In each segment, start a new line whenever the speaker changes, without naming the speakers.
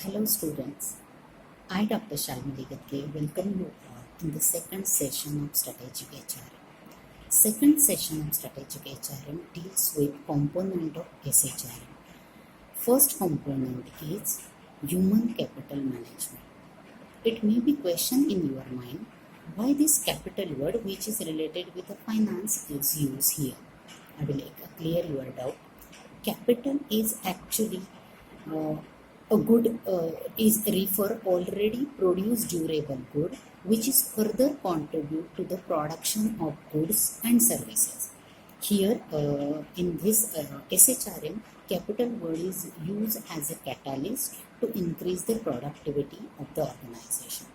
Hello students, I Dr. Shalmali Gatke welcome you all in the second session of Strategic HRM. Second session of Strategic HRM deals with component of SHRM. First component is human capital management. It may be question in your mind why this capital word which is related with the finance is used here. I will clear your doubt. Capital is actually uh, a good is refer already produced durable good which is further contribute to the production of goods and services. Here in this SHRM, capital word is used as a catalyst to increase the productivity of the organization.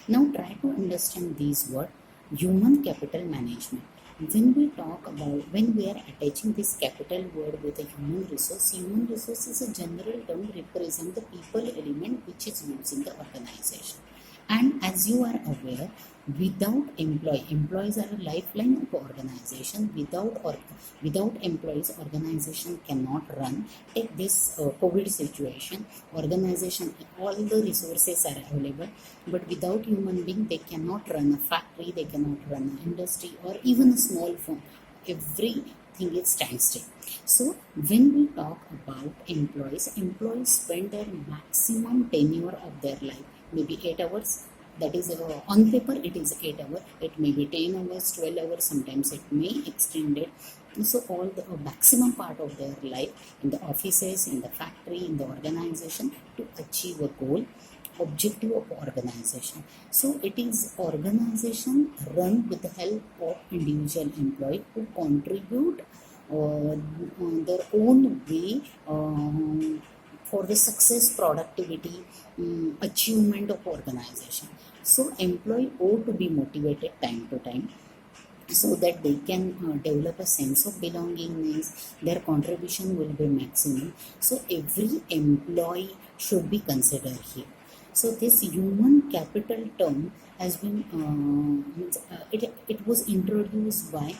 Now try to understand these words, human capital management. When we are attaching this capital word with a human resource is a general term represent the people element which is used in the organization. And as you are aware, without employees are a lifeline of organization. Without employees, organization cannot run. Take this COVID situation, organization, all the resources are available, but without human being, they cannot run a factory, they cannot run an industry, or even a small firm. Everything is standstill. So when we talk about employees spend their maximum tenure of their life, maybe 8 hours. That is on paper it is 8 hours, it may be 10 hours, 12 hours, sometimes it may extend it. So all the maximum part of their life in the offices, in the factory, in the organization to achieve a goal, objective of organization. So it is organization run with the help of individual employee who contribute their own way for the success, productivity, achievement of organization. So employee ought to be motivated time to time so that they can develop a sense of belongingness, their contribution will be maximum. So every employee should be considered here. So this human capital term has been it was introduced by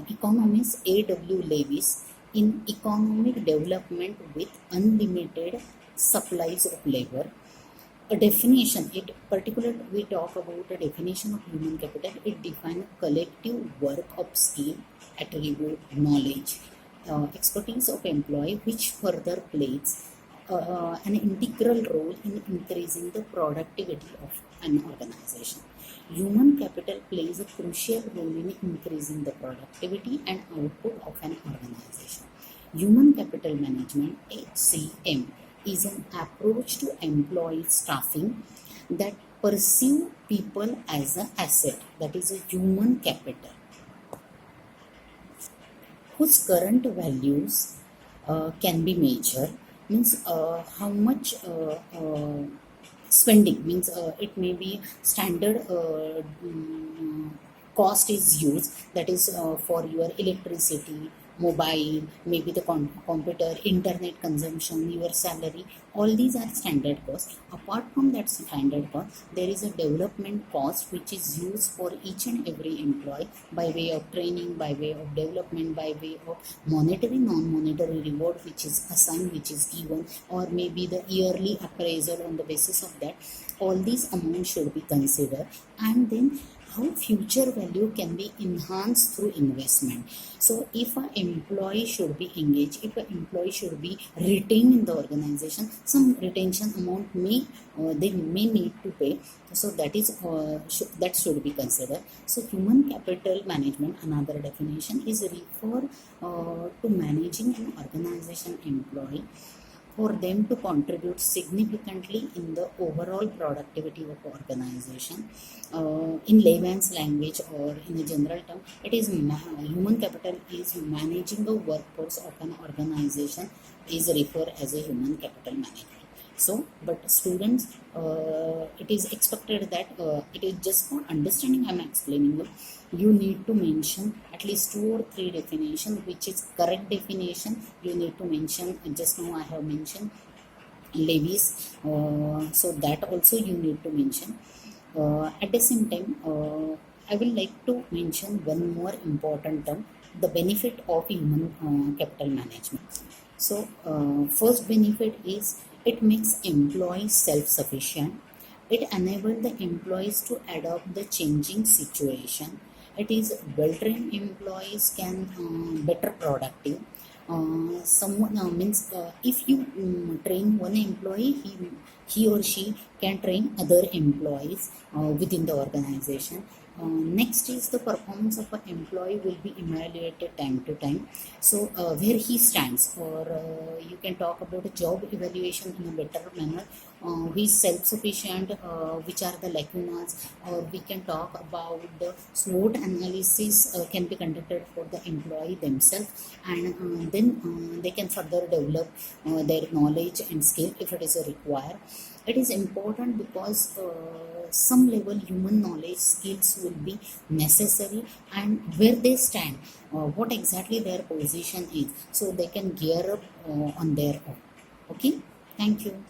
economist A.W. Lewis in Economic Development with Unlimited Supplies of Labor. A definition, it particularly we talk about a definition of human capital. It defines collective work of skill, attribute, knowledge, expertise of employee, which further plays an integral role in increasing the productivity of an organization. Human capital plays a crucial role in increasing the productivity and output of an organization. Human capital management, HCM, is an approach to employee staffing that perceive people as an asset, that is a human capital, whose current values can be measured. Means how much spending, means it may be standard cost is used, that is for your electricity, mobile, maybe the computer, internet consumption, your salary, all these are standard costs. Apart from that standard cost, there is a development cost which is used for each and every employee by way of training, by way of development, by way of monetary, non-monetary reward which is assigned, which is given, or maybe the yearly appraisal. On the basis of that, all these amounts should be considered, and then how future value can be enhanced through investment. So if an employee should be engaged, if an employee should be retained in the organization, some retention amount they may need to pay. So that is that should be considered. So human capital management, another definition, is refer to managing an organization employee for them to contribute significantly in the overall productivity of organization. In layman's language or in a general term, it is human capital is managing the workforce of an organization is referred as a human capital management. So, but students, it is expected that it is just for understanding I'm explaining you need to mention at least 2 or 3 definition which is correct definition. You need to mention, just now I have mentioned Levis, so that also you need to mention. At the same time, I will like to mention one more important term, the benefit of human capital management. So first benefit is It makes employees self-sufficient. It enables the employees to adapt the changing situation. It is well-trained employees can better productive. Someone means if you train one employee, he or she can train other employees within the organization. Next is the performance of an employee will be evaluated time to time. So where he stands, or you can talk about a job evaluation in a better manner. Who is self-sufficient, which are the lacunas, or we can talk about the SWOT analysis can be conducted for the employee themselves, and then they can further develop their knowledge and skill if it is required. It is important because some level human knowledge skills will be necessary, and where they stand, what exactly their position is, so they can gear up on their own. Okay, thank you.